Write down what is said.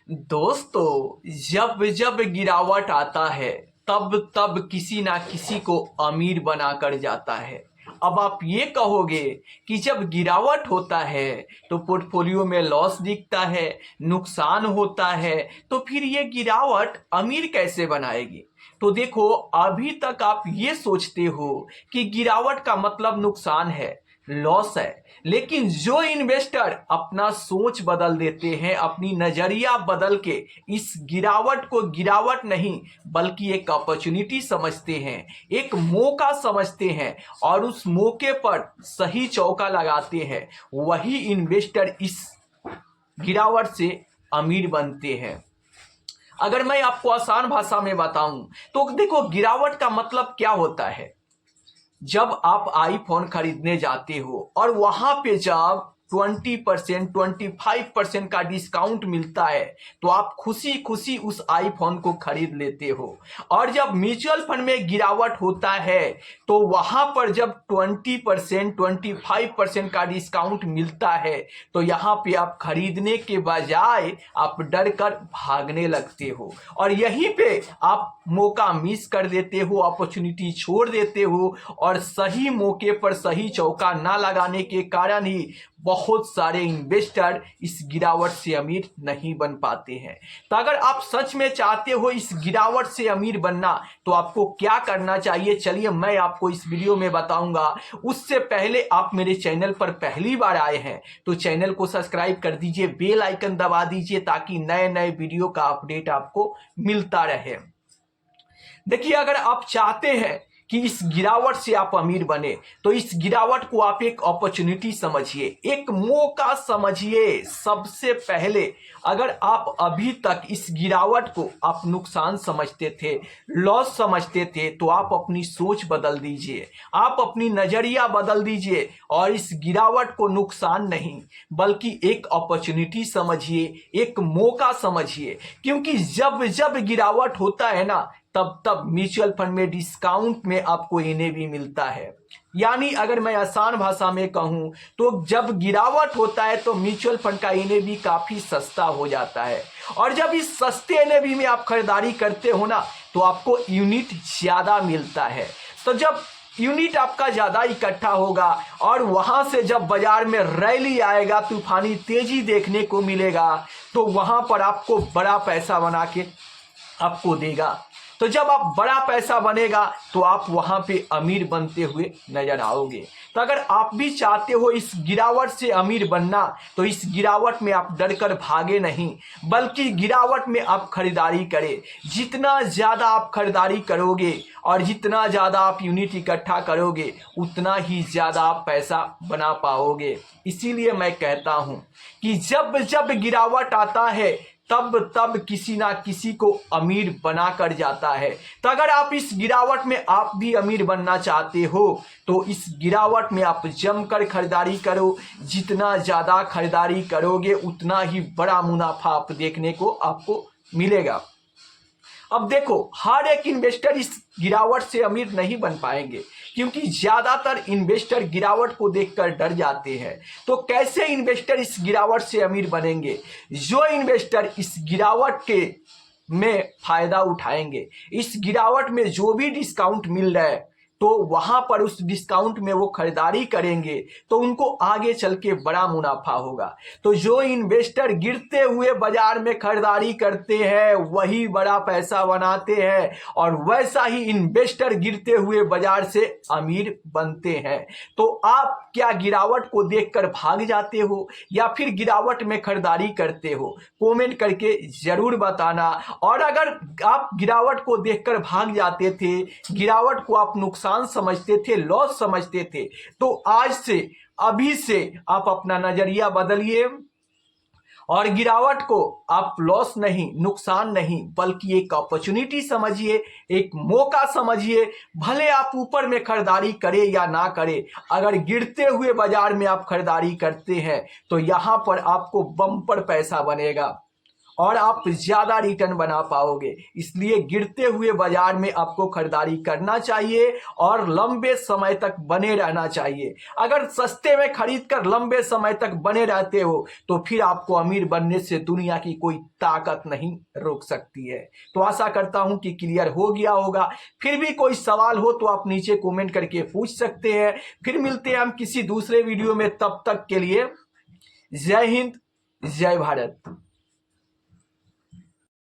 दोस्तों, जब जब गिरावट आता है तब तब किसी ना किसी को अमीर बनाकर जाता है। अब आप ये कहोगे कि जब गिरावट होता है तो पोर्टफोलियो में लॉस दिखता है, नुकसान होता है, तो फिर ये गिरावट अमीर कैसे बनाएगी? तो देखो, अभी तक आप ये सोचते हो कि गिरावट का मतलब नुकसान है, लॉस है। लेकिन जो इन्वेस्टर अपना सोच बदल देते हैं, अपनी नजरिया बदल के इस गिरावट को गिरावट नहीं बल्कि एक अपॉर्चुनिटी समझते हैं, एक मौका समझते हैं और उस मौके पर सही चौका लगाते हैं, वही इन्वेस्टर इस गिरावट से अमीर बनते हैं। अगर मैं आपको आसान भाषा में बताऊं तो देखो, गिरावट का मतलब क्या होता है। जब आप आईफोन खरीदने जाते हो और वहां पे जब 20% 25% का डिस्काउंट मिलता है तो आप खुशी खुशी उस आईफोन को खरीद लेते हो। और जब म्यूचुअल फंड में गिरावट होता है तो वहां पर जब 20% 25% का डिस्काउंट मिलता है तो यहाँ पे आप खरीदने के बजाय आप डर कर भागने लगते हो और यहीं पे आप मौका मिस कर देते हो, अपॉर्चुनिटी छोड़ देते हो और सही मौके पर सही चौका ना लगाने के कारण ही बहुत सारे इन्वेस्टर इस गिरावट से अमीर नहीं बन पाते हैं। तो अगर आप सच में चाहते हो इस गिरावट से अमीर बनना तो आपको क्या करना चाहिए, चलिए मैं आपको इस वीडियो में बताऊंगा। उससे पहले आप मेरे चैनल पर पहली बार आए हैं तो चैनल को सब्सक्राइब कर दीजिए, बेल आइकन दबा दीजिए ताकि नए नए वीडियो का अपडेट आपको मिलता रहे। देखिए, अगर आप चाहते हैं कि इस गिरावट से आप अमीर बने तो इस गिरावट को आप एक अपॉर्चुनिटी समझिए, एक मौका समझिए। सबसे पहले अगर आप अभी तक इस गिरावट को आप नुकसान समझते थे, लॉस समझते थे, तो आप अपनी सोच बदल दीजिए, आप अपनी नजरिया बदल दीजिए और इस गिरावट को नुकसान नहीं बल्कि एक अपॉर्चुनिटी समझिए, एक मौका समझिए। क्योंकि जब जब गिरावट होता है ना तब तब म्यूचुअल फंड में डिस्काउंट में आपको एनएवी मिलता है। यानी अगर मैं आसान भाषा में कहूं तो जब गिरावट होता है तो म्यूचुअल फंड का एनएवी काफी सस्ता हो जाता है और जब इस सस्ते एनएवी में आप खरीदारी करते हो ना तो आपको यूनिट ज्यादा मिलता है। तो जब यूनिट आपका ज्यादा इकट्ठा होगा और वहां से जब बाजार में रैली आएगा, तूफानी तेजी देखने को मिलेगा, तो वहां पर आपको बड़ा पैसा बना के आपको देगा। तो जब आप बड़ा पैसा बनेगा तो आप वहां पे अमीर बनते हुए नजर आओगे। तो अगर आप भी चाहते हो इस गिरावट से अमीर बनना तो इस गिरावट में आप डरकर भागे नहीं बल्कि गिरावट में आप खरीदारी करें। जितना ज्यादा आप खरीदारी करोगे और जितना ज्यादा आप यूनिट इकट्ठा करोगे उतना ही ज्यादा आप पैसा बना पाओगे। इसीलिए मैं कहता हूं कि जब जब गिरावट आता है तब तब किसी ना किसी को अमीर बनाकर जाता है। तो अगर आप इस गिरावट में आप भी अमीर बनना चाहते हो तो इस गिरावट में आप जमकर खरीदारी करो। जितना ज्यादा खरीदारी करोगे उतना ही बड़ा मुनाफा आप देखने को आपको मिलेगा। अब देखो, हर एक इन्वेस्टर इस गिरावट से अमीर नहीं बन पाएंगे क्योंकि ज्यादातर इन्वेस्टर गिरावट को देखकर डर जाते हैं। तो कैसे इन्वेस्टर इस गिरावट से अमीर बनेंगे? जो इन्वेस्टर इस गिरावट के में फायदा उठाएंगे, इस गिरावट में जो भी डिस्काउंट मिल रहा है तो वहां पर उस डिस्काउंट में वो खरीदारी करेंगे तो उनको आगे चल के बड़ा मुनाफा होगा। तो जो इन्वेस्टर गिरते हुए बाजार में खरीदारी करते हैं वही बड़ा पैसा बनाते हैं और वैसा ही इन्वेस्टर गिरते हुए बाजार से अमीर बनते हैं। तो आप क्या गिरावट को देखकर भाग जाते हो या फिर गिरावट में खरीदारी करते हो? कमेंट करके जरूर बताना। और अगर आप गिरावट को देखकर भाग जाते थे, गिरावट को आप नुकसान समझते थे, लॉस समझते थे, तो आज से अभी से आप अपना नजरिया बदलिए और गिरावट को आप लॉस नहीं, नुकसान नहीं बल्कि एक अपॉर्चुनिटी समझिए, एक मौका समझिए। भले आप ऊपर में खरीदारी करें या ना करें, अगर गिरते हुए बाजार में आप खरीदारी करते हैं तो यहां पर आपको बम्पर पैसा बनेगा और आप ज़्यादा रिटर्न बना पाओगे। इसलिए गिरते हुए बाजार में आपको खरीदारी करना चाहिए और लंबे समय तक बने रहना चाहिए। अगर सस्ते में खरीद कर लंबे समय तक बने रहते हो तो फिर आपको अमीर बनने से दुनिया की कोई ताकत नहीं रोक सकती है। तो आशा करता हूं कि क्लियर हो गया होगा। फिर भी कोई सवाल हो तो आप नीचे कमेंट करके पूछ सकते हैं। फिर मिलते हैं हम किसी दूसरे वीडियो में, तब तक के लिए जय हिंद, जय भारत।